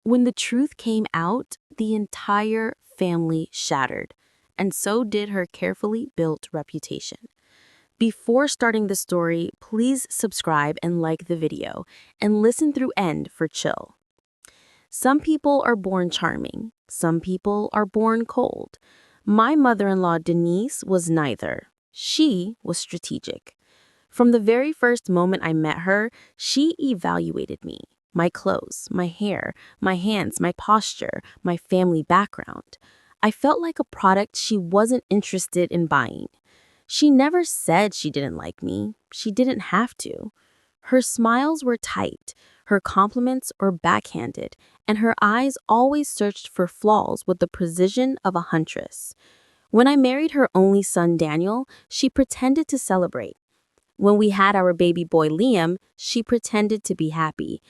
When the truth came out, the entire family shattered, and so did her carefully built reputation. Before starting the story, please subscribe and like the video, and listen through end for chill. Some people are born charming, some people are born cold. My mother-in-law Denise was neither. She was strategic. From the very first moment I met her, she evaluated me. My clothes, my hair, my hands, my posture, my family background. I felt like a product she wasn't interested in buying. She never said she didn't like me. She didn't have to. Her smiles were tight, her compliments were backhanded, and her eyes always searched for flaws with the precision of a huntress. When I married her only son Daniel, she pretended to celebrate. When we had our baby boy Liam, she pretended to be happy.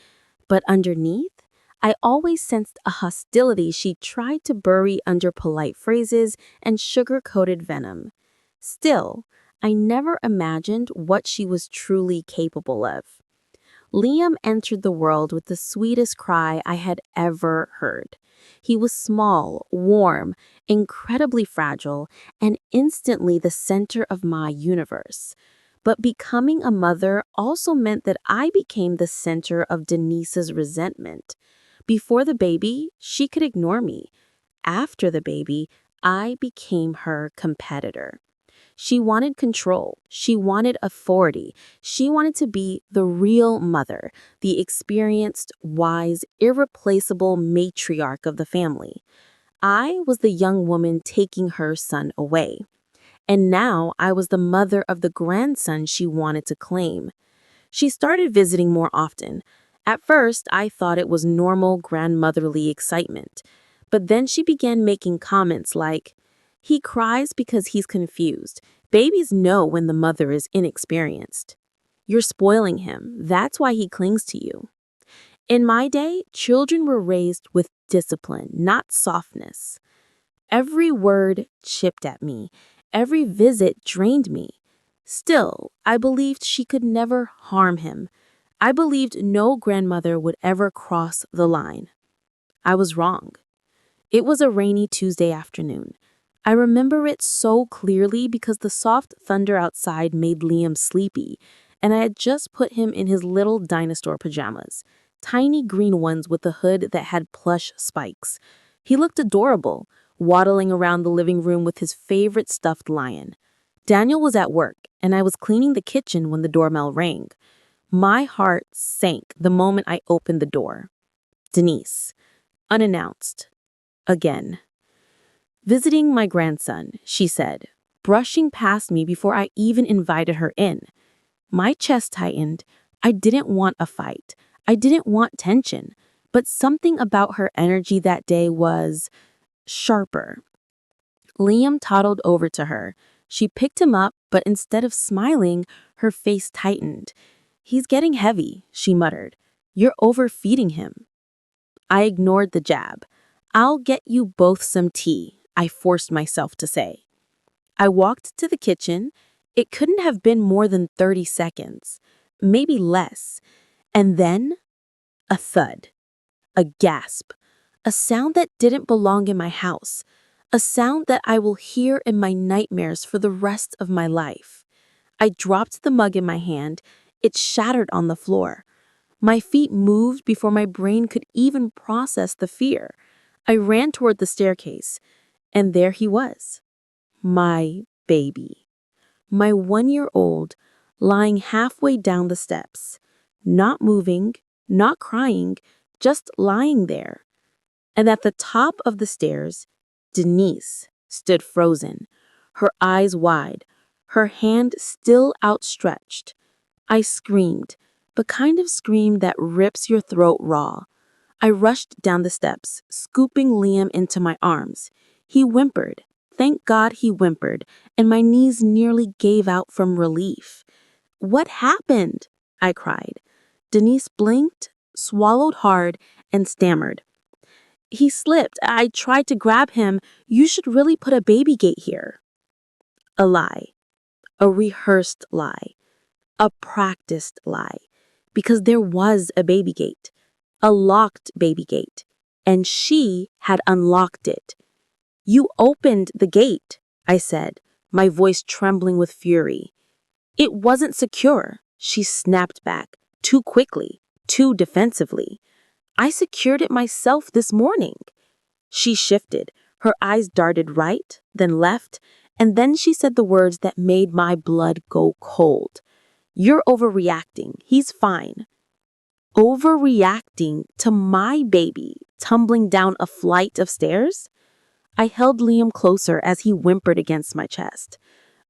But underneath, I always sensed a hostility she tried to bury under polite phrases and sugar-coated venom. Still, I never imagined what she was truly capable of. Liam entered the world with the sweetest cry I had ever heard. He was small, warm, incredibly fragile, and instantly the center of my universe. But becoming a mother also meant that I became the center of Denise's resentment. Before the baby, she could ignore me. After the baby, I became her competitor. She wanted control. She wanted authority. She wanted to be the real mother, the experienced, wise, irreplaceable matriarch of the family. I was the young woman taking her son away. And now I was the mother of the grandson she wanted to claim. She started visiting more often. At first, I thought it was normal grandmotherly excitement. But then she began making comments like, "He cries because he's confused. Babies know when the mother is inexperienced. You're spoiling him. That's why he clings to you." In my day, children were raised with discipline, not softness. Every word chipped at me. Every visit drained me. Still, I believed she could never harm him. I believed no grandmother would ever cross the line. I was wrong. It was a rainy Tuesday afternoon. I remember it so clearly because the soft thunder outside made Liam sleepy, and I had just put him in his little dinosaur pajamas, tiny green ones with a hood that had plush spikes. He looked adorable, waddling around the living room with his favorite stuffed lion. Daniel was at work, and I was cleaning the kitchen when the doorbell rang. My heart sank the moment I opened the door. Denise, unannounced, again. "Visiting my grandson," she said, brushing past me before I even invited her in. My chest tightened. I didn't want a fight. I didn't want tension. But something about her energy that day was sharper. Liam toddled over to her. She picked him up, but instead of smiling, her face tightened. "He's getting heavy," she muttered. "You're overfeeding him." I ignored the jab. "I'll get you both some tea," I forced myself to say. I walked to the kitchen. It couldn't have been more than 30 seconds, maybe less. And then, a thud, a gasp, a sound that didn't belong in my house, a sound that I will hear in my nightmares for the rest of my life. I dropped the mug in my hand. It shattered on the floor. My feet moved before my brain could even process the fear. I ran toward the staircase, and there he was, my baby. My 1-year-old, lying halfway down the steps, not moving, not crying, just lying there. And at the top of the stairs, Denise stood frozen, her eyes wide, her hand still outstretched. I screamed, the kind of scream that rips your throat raw. I rushed down the steps, scooping Liam into my arms. He whimpered. Thank God he whimpered, and my knees nearly gave out from relief. "What happened?" I cried. Denise blinked, swallowed hard, and stammered. "He slipped. I tried to grab him. You should really put a baby gate here." A lie. A rehearsed lie. A practiced lie. Because there was a baby gate. A locked baby gate. and she had unlocked it. "You opened the gate," I said, my voice trembling with fury. "It wasn't secure," she snapped back, too quickly, too defensively. "I secured it myself this morning." She shifted. Her eyes darted right, then left, and then she said the words that made my blood go cold. "You're overreacting. He's fine." Overreacting to my baby tumbling down a flight of stairs? I held Liam closer as he whimpered against my chest.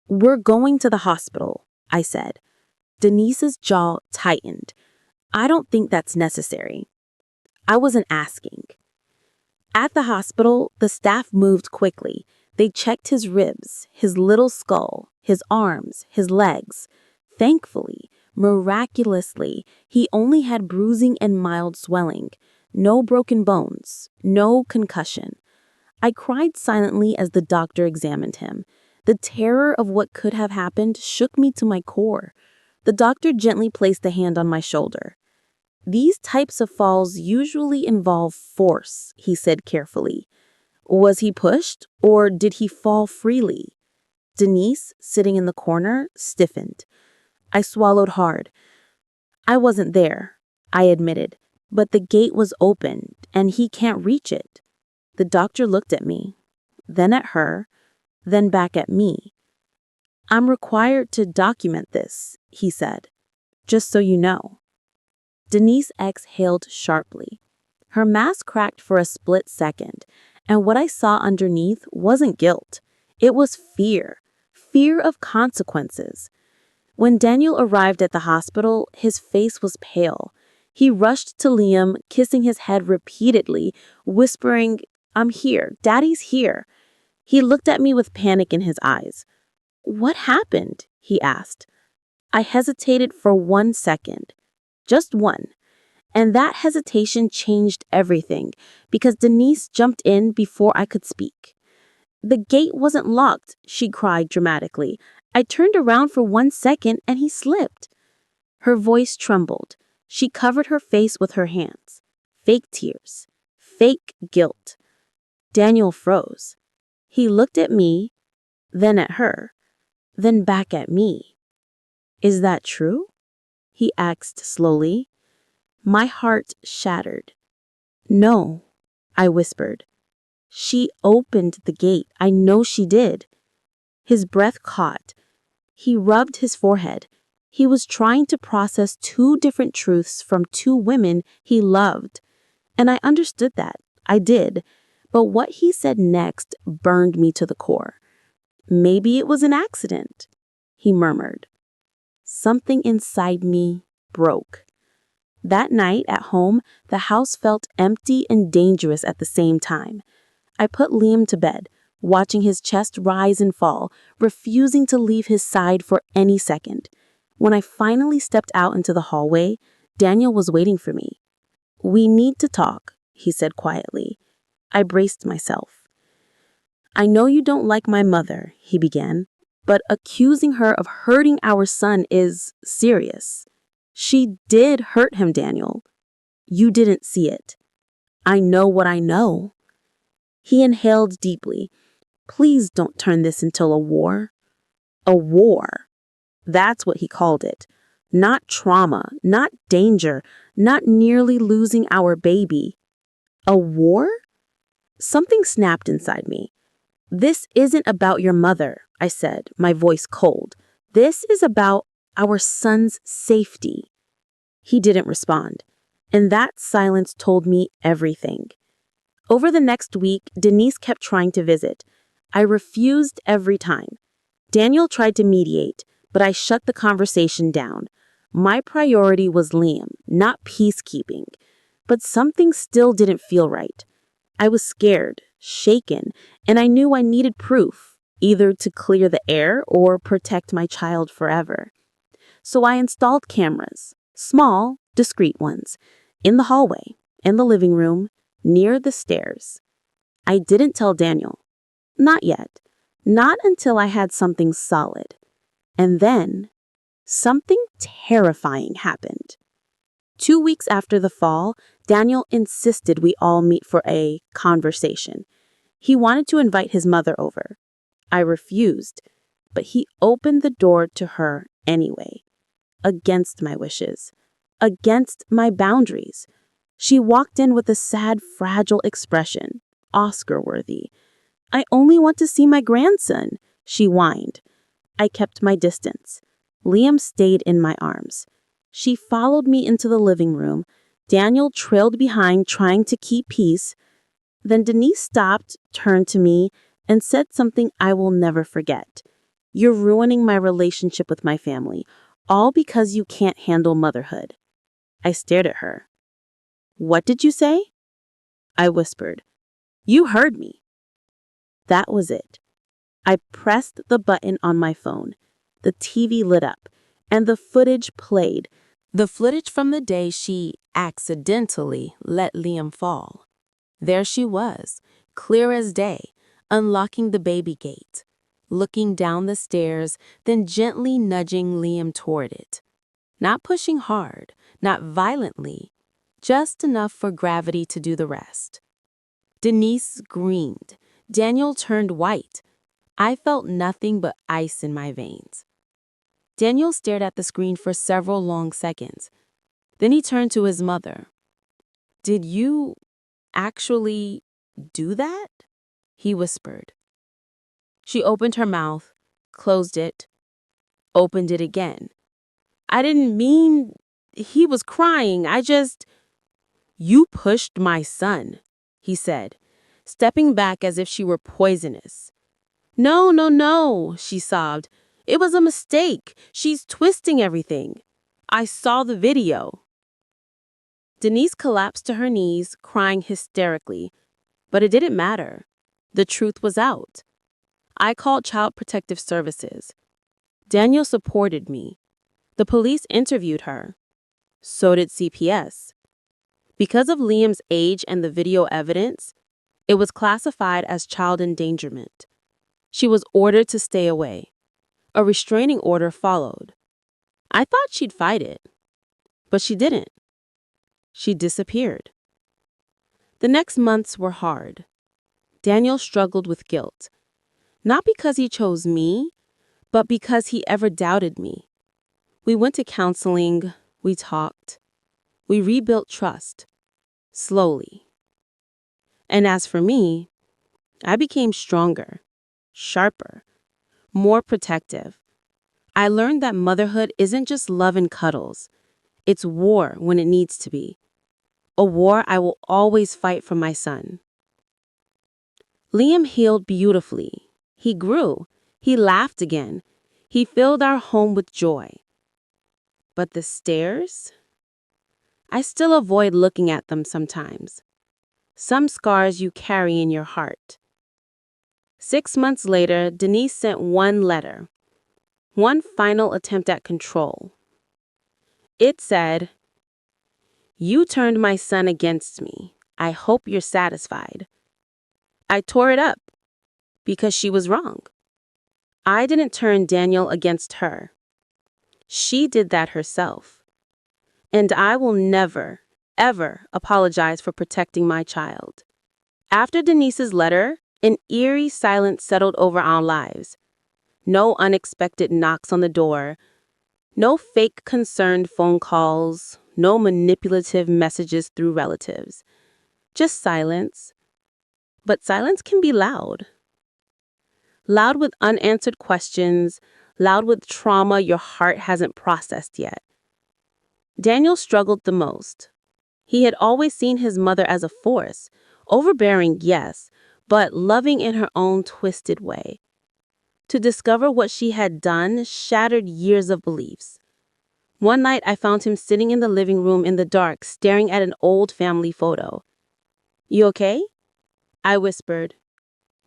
"We're going to the hospital," I said. Denise's jaw tightened. "I don't think that's necessary." I wasn't asking. At the hospital, the staff moved quickly. They checked his ribs, his little skull, his arms, his legs. Thankfully, miraculously, he only had bruising and mild swelling. No broken bones, no concussion. I cried silently as the doctor examined him. The terror of what could have happened shook me to my core. The doctor gently placed a hand on my shoulder. "These types of falls usually involve force," he said carefully. "Was he pushed, or did he fall freely?" Denise, sitting in the corner, stiffened. I swallowed hard. "I wasn't there," I admitted, "but the gate was open, and he can't reach it." The doctor looked at me, then at her, then back at me. "I'm required to document this," he said, "just so you know." Denise exhaled sharply. Her mask cracked for a split second, and what I saw underneath wasn't guilt. It was fear. Fear of consequences. When Daniel arrived at the hospital, his face was pale. He rushed to Liam, kissing his head repeatedly, whispering, "I'm here. Daddy's here." He looked at me with panic in his eyes. "What happened?" he asked. I hesitated for 1 second. Just one. And that hesitation changed everything, because Denise jumped in before I could speak. "The gate wasn't locked," she cried dramatically. "I turned around for 1 second and he slipped." Her voice trembled. She covered her face with her hands. Fake tears. Fake guilt. Daniel froze. He looked at me, then at her, then back at me. "Is that true?" he asked slowly. My heart shattered. "No," I whispered. "She opened the gate. I know she did." His breath caught. He rubbed his forehead. He was trying to process 2 different truths from 2 women he loved. And I understood that. I did. But what he said next burned me to the core. "Maybe it was an accident," he murmured. Something inside me broke. That night at home, the house felt empty and dangerous at the same time. I put Liam to bed, watching his chest rise and fall, refusing to leave his side for any second. When I finally stepped out into the hallway, Daniel was waiting for me. "We need to talk," he said quietly. I braced myself. "I know you don't like my mother," he began, "but accusing her of hurting our son is serious. She did hurt him, Daniel. You didn't see it. I know what I know." He inhaled deeply. "Please don't turn this into a war." A war. That's what he called it. Not trauma, not danger, not nearly losing our baby. A war? Something snapped inside me. "This isn't about your mother," I said, my voice cold. "This is about our son's safety." He didn't respond, and that silence told me everything. Over the next week, Denise kept trying to visit. I refused every time. Daniel tried to mediate, but I shut the conversation down. My priority was Liam, not peacekeeping. But something still didn't feel right. I was scared, shaken, and I knew I needed proof, either to clear the air or protect my child forever. So I installed cameras, small, discreet ones, in the hallway, in the living room, near the stairs. I didn't tell Daniel. Not yet. Not until I had something solid. And then, something terrifying happened. 2 weeks after the fall, Daniel insisted we all meet for a conversation. He wanted to invite his mother over. I refused, but he opened the door to her anyway, against my wishes, against my boundaries. She walked in with a sad, fragile expression, Oscar-worthy. "I only want to see my grandson," she whined. I kept my distance. Liam stayed in my arms. She followed me into the living room. Daniel trailed behind, trying to keep peace. Then Denise stopped, turned to me, and said something I will never forget. "You're ruining my relationship with my family, all because you can't handle motherhood." I stared at her. "What did you say?" I whispered. "You heard me." That was it. I pressed the button on my phone. The TV lit up, and the footage played. The footage from the day she accidentally let Liam fall. There she was, clear as day, unlocking the baby gate, looking down the stairs, then gently nudging Liam toward it. Not pushing hard, not violently, just enough for gravity to do the rest. Denise screamed. Daniel turned white. I felt nothing but ice in my veins. Daniel stared at the screen for several long seconds. Then he turned to his mother. "Did you actually do that?" he whispered. She opened her mouth, closed it, opened it again. "I didn't mean..." He was crying. "You pushed my son," he said, stepping back as if she were poisonous. "No, no, no," she sobbed. "It was a mistake. She's twisting everything. I saw the video." Denise collapsed to her knees, crying hysterically. But it didn't matter. The truth was out. I called Child Protective Services. Daniel supported me. The police interviewed her. So did CPS. Because of Liam's age and the video evidence, it was classified as child endangerment. She was ordered to stay away. A restraining order followed. I thought she'd fight it, but she didn't. She disappeared. The next months were hard. Daniel struggled with guilt, not because he chose me, but because he ever doubted me. We went to counseling, we talked, we rebuilt trust, slowly. And as for me, I became stronger, sharper, more protective. I learned that motherhood isn't just love and cuddles. It's war when it needs to be. A war I will always fight for my son. Liam healed beautifully. He grew. He laughed again. He filled our home with joy. But the stairs? I still avoid looking at them sometimes. Some scars you carry in your heart. 6 months later, Denise sent one letter. One final attempt at control. It said, "You turned my son against me. I hope you're satisfied." I tore it up because she was wrong. I didn't turn Daniel against her. She did that herself. And I will never, ever apologize for protecting my child. After Denise's letter, an eerie silence settled over our lives. No unexpected knocks on the door. No fake concerned phone calls. No manipulative messages through relatives. Just silence. But silence can be loud. Loud with unanswered questions. Loud with trauma your heart hasn't processed yet. Daniel struggled the most. He had always seen his mother as a force. Overbearing, yes, but loving in her own twisted way. To discover what she had done shattered years of beliefs. One night I found him sitting in the living room in the dark, staring at an old family photo. "You okay?" I whispered.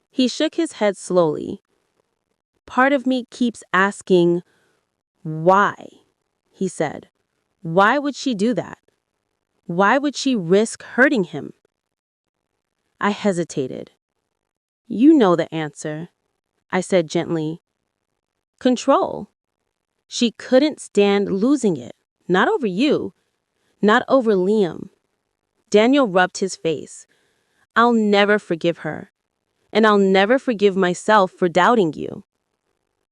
He shook his head slowly. "Part of me keeps asking, why?" he said. "Why would she do that? Why would she risk hurting him?" I hesitated. "You know the answer," I said gently. "Control. She couldn't stand losing it. Not over you. Not over Liam. Daniel rubbed his face. I'll never forgive her. And I'll never forgive myself for doubting you.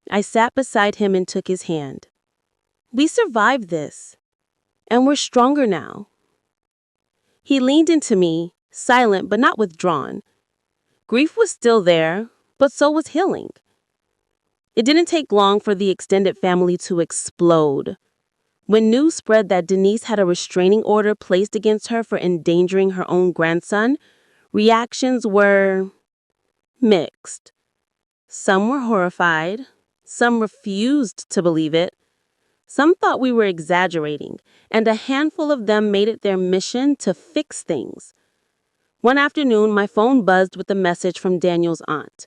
I sat beside him and took his hand. We survived this. And we're stronger now. He leaned into me, silent but not withdrawn. Grief was still there, but so was healing. It didn't take long for the extended family to explode. When news spread that Denise had a restraining order placed against her for endangering her own grandson, reactions were mixed. Some were horrified. Some refused to believe it. Some thought we were exaggerating, and a handful of them made it their mission to fix things. One afternoon, my phone buzzed with a message from Daniel's aunt.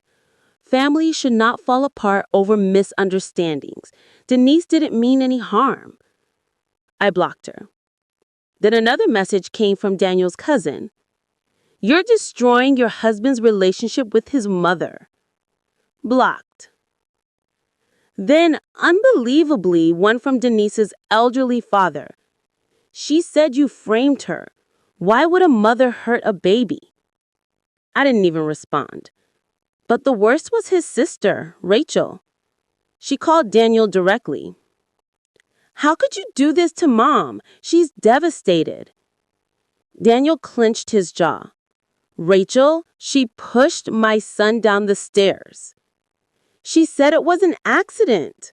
Families should not fall apart over misunderstandings. Denise didn't mean any harm. I blocked her. Then another message came from Daniel's cousin. You're destroying your husband's relationship with his mother. Blocked. Then, unbelievably, one from Denise's elderly father. She said you framed her. Why would a mother hurt a baby? I didn't even respond. But the worst was his sister, Rachel. She called Daniel directly. How could you do this to Mom? She's devastated. Daniel clenched his jaw. Rachel, she pushed my son down the stairs. She said it was an accident.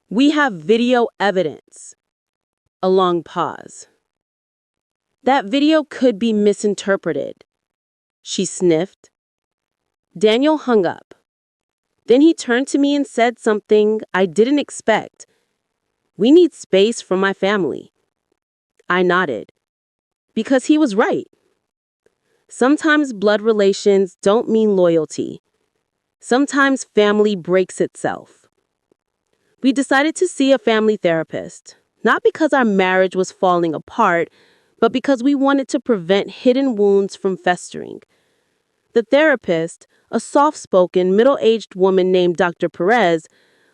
We have video evidence. A long pause. That video could be misinterpreted. She sniffed. Daniel hung up. Then he turned to me and said something I didn't expect. We need space for my family. I nodded. Because he was right. Sometimes blood relations don't mean loyalty. Sometimes family breaks itself. We decided to see a family therapist, not because our marriage was falling apart, but because we wanted to prevent hidden wounds from festering. The therapist, a soft-spoken, middle-aged woman named Dr. Perez,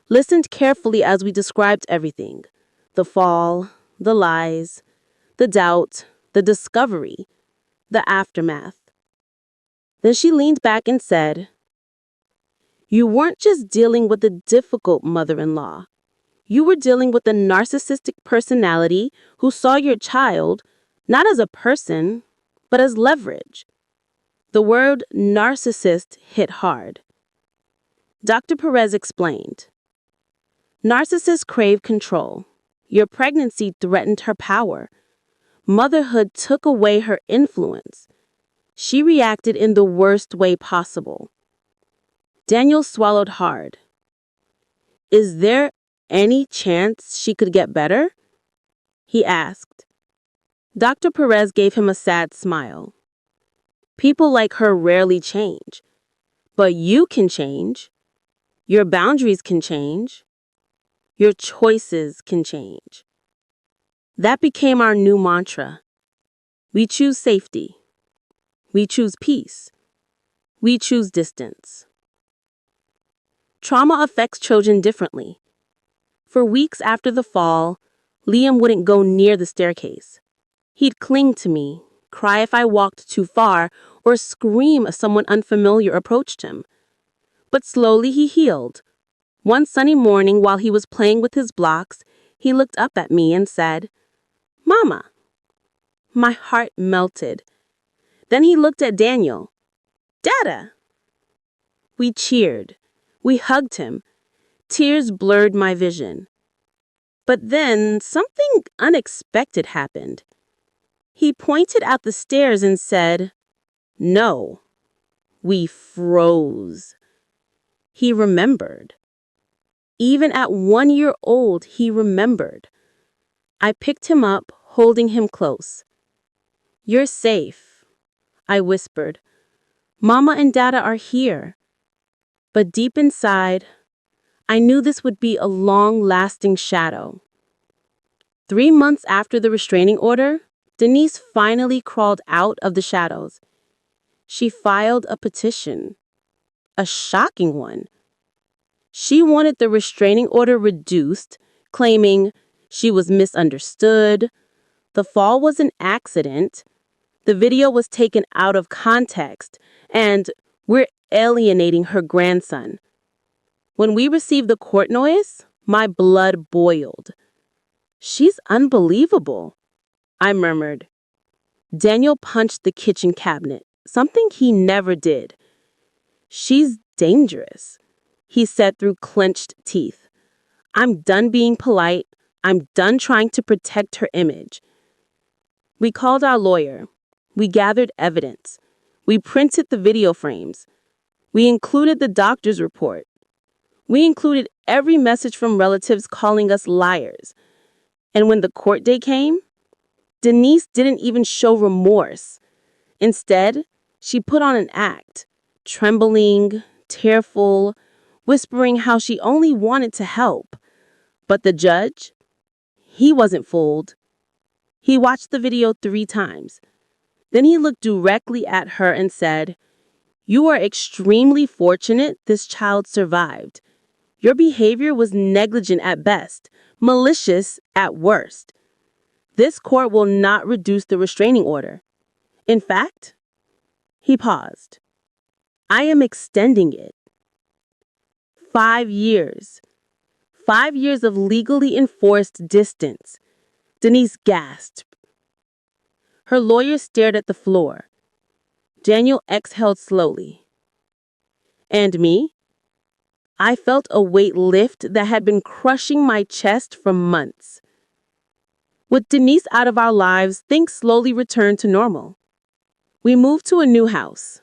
listened carefully as we described everything. The fall, the lies, the doubt, the discovery, the aftermath. Then she leaned back and said, You weren't just dealing with a difficult mother-in-law. You were dealing with a narcissistic personality who saw your child not as a person, but as leverage. The word narcissist hit hard. Dr. Perez explained. Narcissists crave control. Your pregnancy threatened her power. Motherhood took away her influence. She reacted in the worst way possible. Daniel swallowed hard. Is there any chance she could get better? He asked. Dr. Perez gave him a sad smile. People like her rarely change. But you can change. Your boundaries can change. Your choices can change. That became our new mantra. We choose safety. We choose peace. We choose distance. Trauma affects children differently. For weeks after the fall, Liam wouldn't go near the staircase. He'd cling to me, cry if I walked too far, or scream if someone unfamiliar approached him. But slowly he healed. One sunny morning while he was playing with his blocks, he looked up at me and said, Mama. My heart melted. Then he looked at Daniel. Dada. We cheered. We hugged him. Tears blurred my vision. But then something unexpected happened. He pointed out the stairs and said, No. We froze. He remembered. Even at 1 year old, he remembered. I picked him up, holding him close. You're safe, I whispered. Mama and Dada are here. But deep inside, I knew this would be a long-lasting shadow. 3 months after the restraining order, Denise finally crawled out of the shadows. She filed a petition. A shocking one. She wanted the restraining order reduced, claiming she was misunderstood, the fall was an accident, The video was taken out of context, and we're alienating her grandson. When we received the court notice, my blood boiled. She's unbelievable, I murmured. Daniel punched the kitchen cabinet, something he never did. She's dangerous, he said through clenched teeth. I'm done being polite. I'm done trying to protect her image. We called our lawyer. We gathered evidence. We printed the video frames. We included the doctor's report. We included every message from relatives calling us liars. And when the court day came, Denise didn't even show remorse. Instead, she put on an act, trembling, tearful, whispering how she only wanted to help. But the judge, he wasn't fooled. He watched the video 3 times. Then he looked directly at her and said, "You are extremely fortunate this child survived. Your behavior was negligent at best, malicious at worst. This court will not reduce the restraining order. In fact," he paused, "I am extending it. 5 years. 5 years of legally enforced distance." Denise gasped. Her lawyer stared at the floor. Daniel exhaled slowly. And me? I felt a weight lift that had been crushing my chest for months. With Denise out of our lives, things slowly returned to normal. We moved to a new house,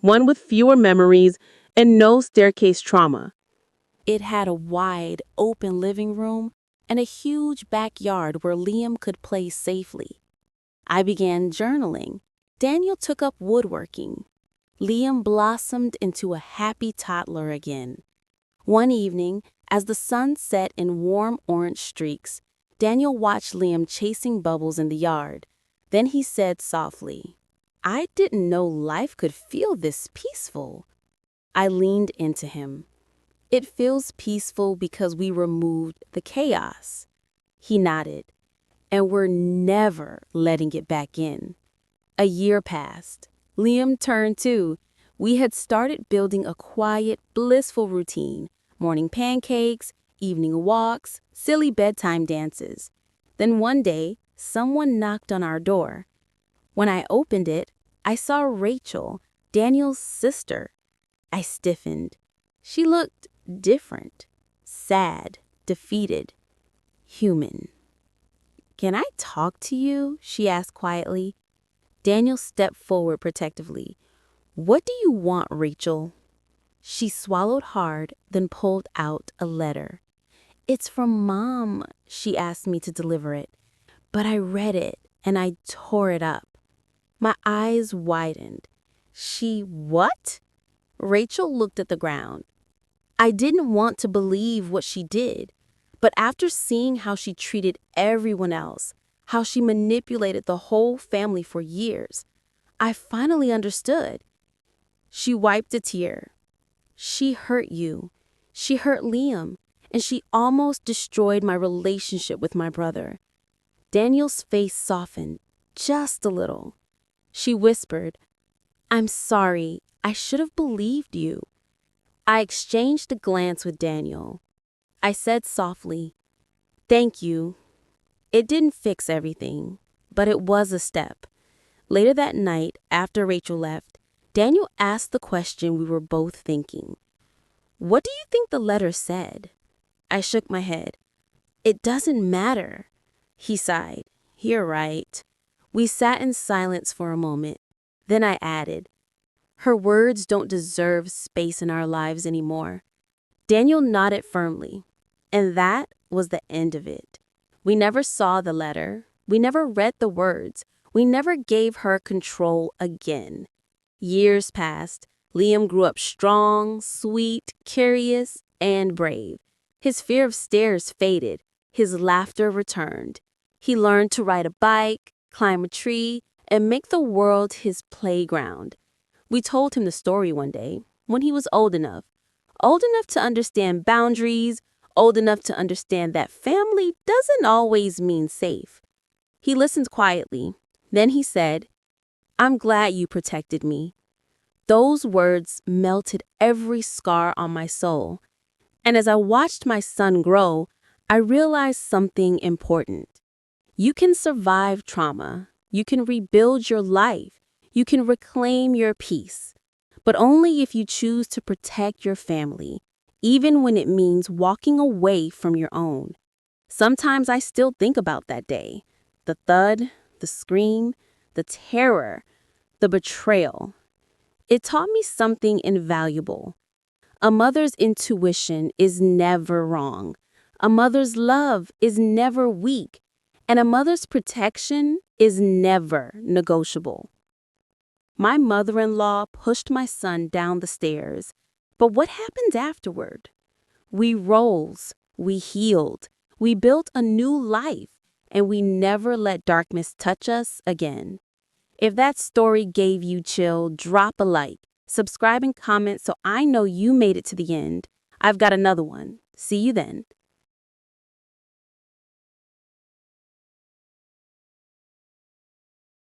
one with fewer memories and no staircase trauma. It had a wide, open living room and a huge backyard where Liam could play safely. I began journaling. Daniel took up woodworking. Liam blossomed into a happy toddler again. One evening, as the sun set in warm orange streaks, Daniel watched Liam chasing bubbles in the yard. Then he said softly, "I didn't know life could feel this peaceful." I leaned into him. "It feels peaceful because we removed the chaos." He nodded. "And we're never letting it back in." A year passed. Liam turned 2. We had started building a quiet, blissful routine. Morning pancakes, evening walks, silly bedtime dances. Then one day, someone knocked on our door. When I opened it, I saw Rachel, Daniel's sister. I stiffened. She looked different, sad, defeated, human. "Can I talk to you?" she asked quietly. Daniel stepped forward protectively. "What do you want, Rachel?" She swallowed hard, then pulled out a letter. "It's from Mom," she asked me to deliver it. But I read it, and I tore it up. My eyes widened. "She what?" Rachel looked at the ground. I didn't want to believe what she did, but after seeing how she treated everyone else, how she manipulated the whole family for years, I finally understood. She wiped a tear. "She hurt you. She hurt Liam, and she almost destroyed my relationship with my brother." Daniel's face softened, just a little. She whispered, "I'm sorry. I should have believed you." I exchanged a glance with Daniel. I said softly, "Thank you." It didn't fix everything, but it was a step. Later that night, after Rachel left, Daniel asked the question we were both thinking. "What do you think the letter said?" I shook my head. "It doesn't matter." He sighed. "You're right." We sat in silence for a moment. Then I added, "Her words don't deserve space in our lives anymore." Daniel nodded firmly, and that was the end of it. We never saw the letter. We never read the words. We never gave her control again. Years passed. Liam grew up strong, sweet, curious, and brave. His fear of stairs faded. His laughter returned. He learned to ride a bike, climb a tree, and make the world his playground. We told him the story one day, when he was old enough to understand boundaries, old enough to understand that family doesn't always mean safe. He listened quietly. Then he said, I'm glad you protected me. Those words melted every scar on my soul. And as I watched my son grow, I realized something important. You can survive trauma. You can rebuild your life. You can reclaim your peace. But only if you choose to protect your family, even when it means walking away from your own. Sometimes I still think about that day. The thud, the scream, the terror, the betrayal. It taught me something invaluable. A mother's intuition is never wrong. A mother's love is never weak. And a mother's protection is never negotiable. My mother-in-law pushed my son down the stairs. But what happened afterward? We rose, we healed, we built a new life, and we never let darkness touch us again. If that story gave you chill, drop a like, subscribe and comment so I know you made it to the end. I've got another one. See you then.